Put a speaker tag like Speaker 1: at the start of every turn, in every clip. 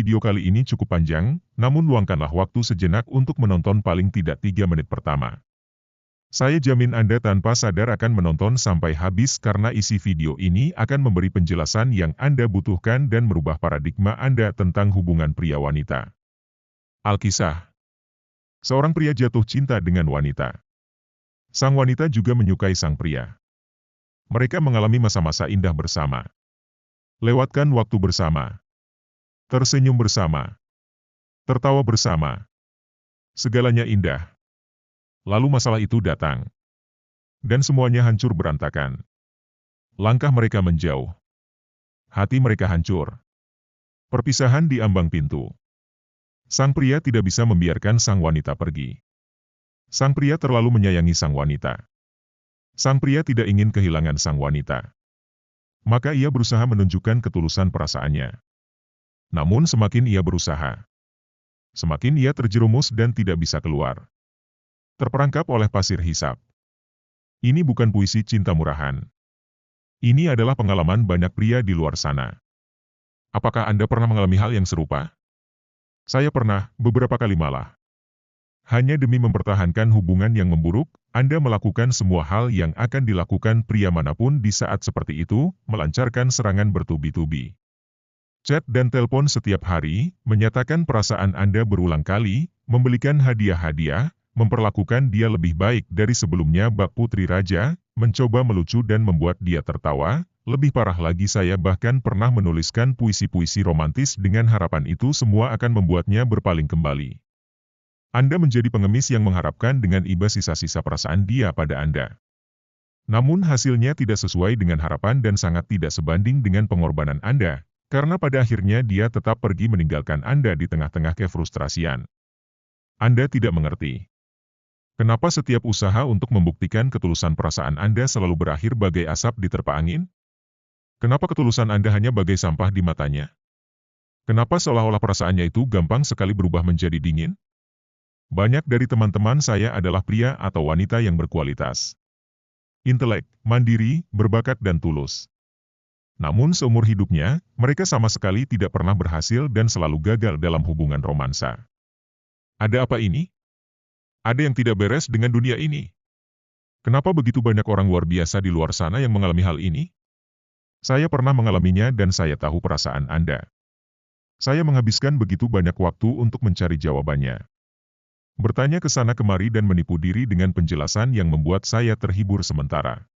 Speaker 1: video kali ini cukup panjang, namun luangkanlah waktu sejenak untuk menonton paling tidak 3 menit pertama. Saya jamin Anda tanpa sadar akan menonton sampai habis karena isi video ini akan memberi penjelasan yang Anda butuhkan dan merubah paradigma Anda tentang hubungan pria-wanita. Alkisah. Seorang pria jatuh cinta dengan wanita. Sang wanita juga menyukai sang pria. Mereka mengalami masa-masa indah bersama. Lewatkan waktu bersama. Tersenyum bersama. Tertawa bersama. Segalanya indah. Lalu masalah itu datang. Dan semuanya hancur berantakan. Langkah mereka menjauh. Hati mereka hancur. Perpisahan di ambang pintu. Sang pria tidak bisa membiarkan sang wanita pergi. Sang pria terlalu menyayangi sang wanita. Sang pria tidak ingin kehilangan sang wanita. Maka ia berusaha menunjukkan ketulusan perasaannya. Namun semakin ia berusaha, semakin ia terjerumus dan tidak bisa keluar. Terperangkap oleh pasir hisap. Ini bukan puisi cinta murahan. Ini adalah pengalaman banyak pria di luar sana. Apakah Anda pernah mengalami hal yang serupa? Saya pernah, beberapa kali malah. Hanya demi mempertahankan hubungan yang memburuk, Anda melakukan semua hal yang akan dilakukan pria manapun di saat seperti itu, melancarkan serangan bertubi-tubi. Chat dan telepon setiap hari, menyatakan perasaan Anda berulang kali, membelikan hadiah-hadiah, memperlakukan dia lebih baik dari sebelumnya bak putri raja, mencoba melucu dan membuat dia tertawa. Lebih parah lagi, saya bahkan pernah menuliskan puisi-puisi romantis dengan harapan itu semua akan membuatnya berpaling kembali. Anda menjadi pengemis yang mengharapkan dengan iba sisa-sisa perasaan dia pada Anda. Namun hasilnya tidak sesuai dengan harapan dan sangat tidak sebanding dengan pengorbanan Anda, karena pada akhirnya dia tetap pergi meninggalkan Anda di tengah-tengah kefrustrasian. Anda tidak mengerti. Kenapa setiap usaha untuk membuktikan ketulusan perasaan Anda selalu berakhir bagai asap diterpa angin? Kenapa ketulusan Anda hanya bagai sampah di matanya? Kenapa seolah-olah perasaannya itu gampang sekali berubah menjadi dingin? Banyak dari teman-teman saya adalah pria atau wanita yang berkualitas. Intelek, mandiri, berbakat dan tulus. Namun seumur hidupnya, mereka sama sekali tidak pernah berhasil dan selalu gagal dalam hubungan romansa. Ada apa ini? Ada yang tidak beres dengan dunia ini. Kenapa begitu banyak orang luar biasa di luar sana yang mengalami hal ini? Saya pernah mengalaminya dan saya tahu perasaan Anda. Saya menghabiskan begitu banyak waktu untuk mencari jawabannya. Bertanya ke sana kemari dan menipu diri dengan penjelasan yang membuat saya terhibur sementara.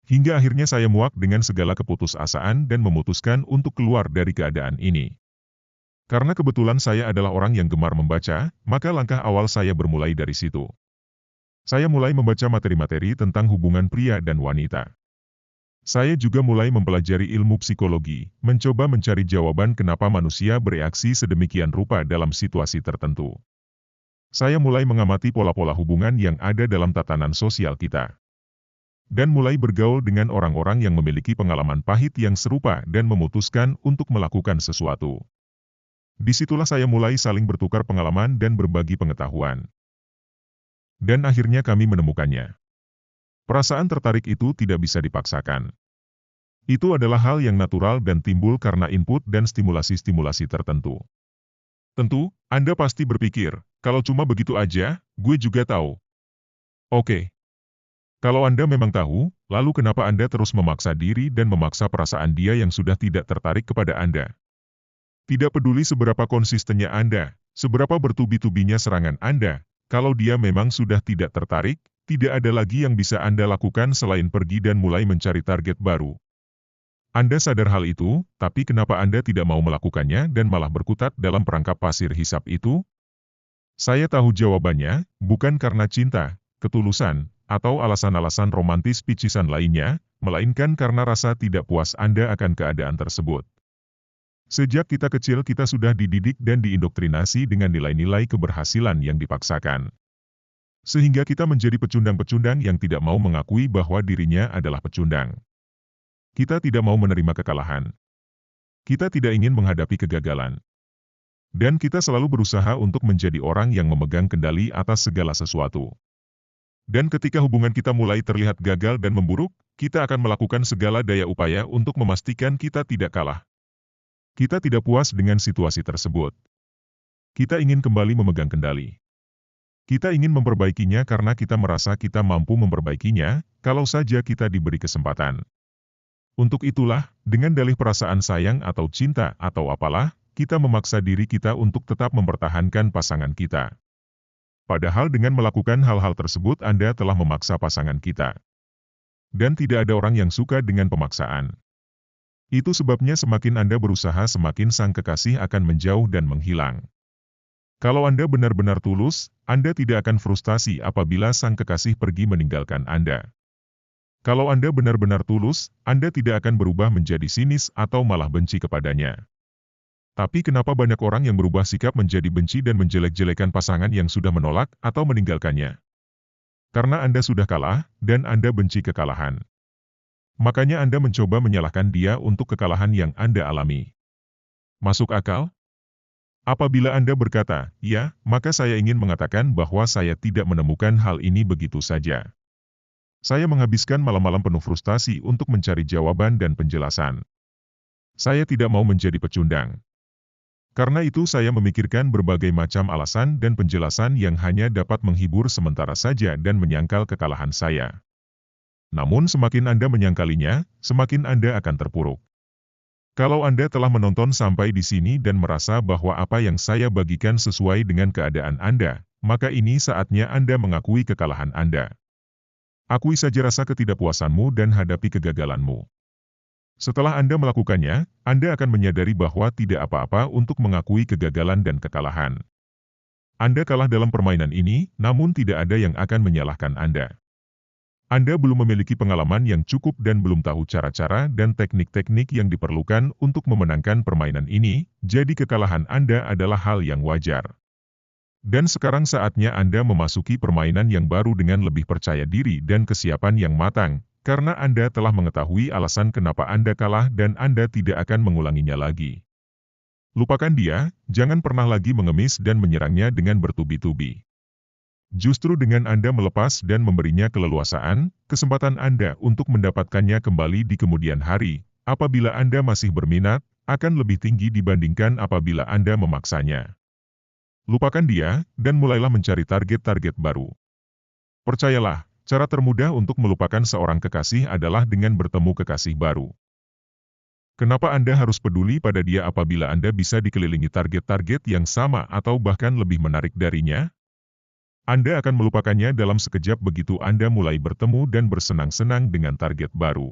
Speaker 1: Hingga akhirnya saya muak dengan segala keputusasaan dan memutuskan untuk keluar dari keadaan ini. Karena kebetulan saya adalah orang yang gemar membaca, maka langkah awal saya bermulai dari situ. Saya mulai membaca materi-materi tentang hubungan pria dan wanita. Saya juga mulai mempelajari ilmu psikologi, mencoba mencari jawaban kenapa manusia bereaksi sedemikian rupa dalam situasi tertentu. Saya mulai mengamati pola-pola hubungan yang ada dalam tatanan sosial kita. Dan mulai bergaul dengan orang-orang yang memiliki pengalaman pahit yang serupa dan memutuskan untuk melakukan sesuatu. Disitulah saya mulai saling bertukar pengalaman dan berbagi pengetahuan. Dan akhirnya kami menemukannya. Perasaan tertarik itu tidak bisa dipaksakan. Itu adalah hal yang natural dan timbul karena input dan stimulasi-stimulasi tertentu. Tentu, Anda pasti berpikir, kalau cuma begitu aja, gue juga tahu. Oke. Kalau Anda memang tahu, lalu kenapa Anda terus memaksa diri dan memaksa perasaan dia yang sudah tidak tertarik kepada Anda? Tidak peduli seberapa konsistennya Anda, seberapa bertubi-tubinya serangan Anda, kalau dia memang sudah tidak tertarik, tidak ada lagi yang bisa Anda lakukan selain pergi dan mulai mencari target baru. Anda sadar hal itu, tapi kenapa Anda tidak mau melakukannya dan malah berkutat dalam perangkap pasir hisap itu? Saya tahu jawabannya, bukan karena cinta, ketulusan, atau alasan-alasan romantis picisan lainnya, melainkan karena rasa tidak puas Anda akan keadaan tersebut. Sejak kita kecil kita sudah dididik dan diindoktrinasi dengan nilai-nilai keberhasilan yang dipaksakan. Sehingga kita menjadi pecundang-pecundang yang tidak mau mengakui bahwa dirinya adalah pecundang. Kita tidak mau menerima kekalahan. Kita tidak ingin menghadapi kegagalan. Dan kita selalu berusaha untuk menjadi orang yang memegang kendali atas segala sesuatu. Dan ketika hubungan kita mulai terlihat gagal dan memburuk, kita akan melakukan segala daya upaya untuk memastikan kita tidak kalah. Kita tidak puas dengan situasi tersebut. Kita ingin kembali memegang kendali. Kita ingin memperbaikinya karena kita merasa kita mampu memperbaikinya, kalau saja kita diberi kesempatan. Untuk itulah, dengan dalih perasaan sayang atau cinta atau apalah, kita memaksa diri kita untuk tetap mempertahankan pasangan kita. Padahal dengan melakukan hal-hal tersebut Anda telah memaksa pasangan kita. Dan tidak ada orang yang suka dengan pemaksaan. Itu sebabnya semakin Anda berusaha semakin sang kekasih akan menjauh dan menghilang. Kalau Anda benar-benar tulus, Anda tidak akan frustasi apabila sang kekasih pergi meninggalkan Anda. Kalau Anda benar-benar tulus, Anda tidak akan berubah menjadi sinis atau malah benci kepadanya. Tapi kenapa banyak orang yang berubah sikap menjadi benci dan menjelek-jelekan pasangan yang sudah menolak atau meninggalkannya? Karena Anda sudah kalah, dan Anda benci kekalahan. Makanya Anda mencoba menyalahkan dia untuk kekalahan yang Anda alami. Masuk akal? Apabila Anda berkata, "Ya," maka saya ingin mengatakan bahwa saya tidak menemukan hal ini begitu saja. Saya menghabiskan malam-malam penuh frustasi untuk mencari jawaban dan penjelasan. Saya tidak mau menjadi pecundang. Karena itu saya memikirkan berbagai macam alasan dan penjelasan yang hanya dapat menghibur sementara saja dan menyangkal kekalahan saya. Namun semakin Anda menyangkalinya, semakin Anda akan terpuruk. Kalau Anda telah menonton sampai di sini dan merasa bahwa apa yang saya bagikan sesuai dengan keadaan Anda, maka ini saatnya Anda mengakui kekalahan Anda. Akui saja rasa ketidakpuasanmu dan hadapi kegagalanmu. Setelah Anda melakukannya, Anda akan menyadari bahwa tidak apa-apa untuk mengakui kegagalan dan kekalahan. Anda kalah dalam permainan ini, namun tidak ada yang akan menyalahkan Anda. Anda belum memiliki pengalaman yang cukup dan belum tahu cara-cara dan teknik-teknik yang diperlukan untuk memenangkan permainan ini, jadi kekalahan Anda adalah hal yang wajar. Dan sekarang saatnya Anda memasuki permainan yang baru dengan lebih percaya diri dan kesiapan yang matang, karena Anda telah mengetahui alasan kenapa Anda kalah dan Anda tidak akan mengulanginya lagi. Lupakan dia, jangan pernah lagi mengemis dan menyerangnya dengan bertubi-tubi. Justru dengan Anda melepas dan memberinya keleluasaan, kesempatan Anda untuk mendapatkannya kembali di kemudian hari, apabila Anda masih berminat, akan lebih tinggi dibandingkan apabila Anda memaksanya. Lupakan dia, dan mulailah mencari target-target baru. Percayalah, cara termudah untuk melupakan seorang kekasih adalah dengan bertemu kekasih baru. Kenapa Anda harus peduli pada dia apabila Anda bisa dikelilingi target-target yang sama atau bahkan lebih menarik darinya? Anda akan melupakannya dalam sekejap begitu Anda mulai bertemu dan bersenang-senang dengan target baru.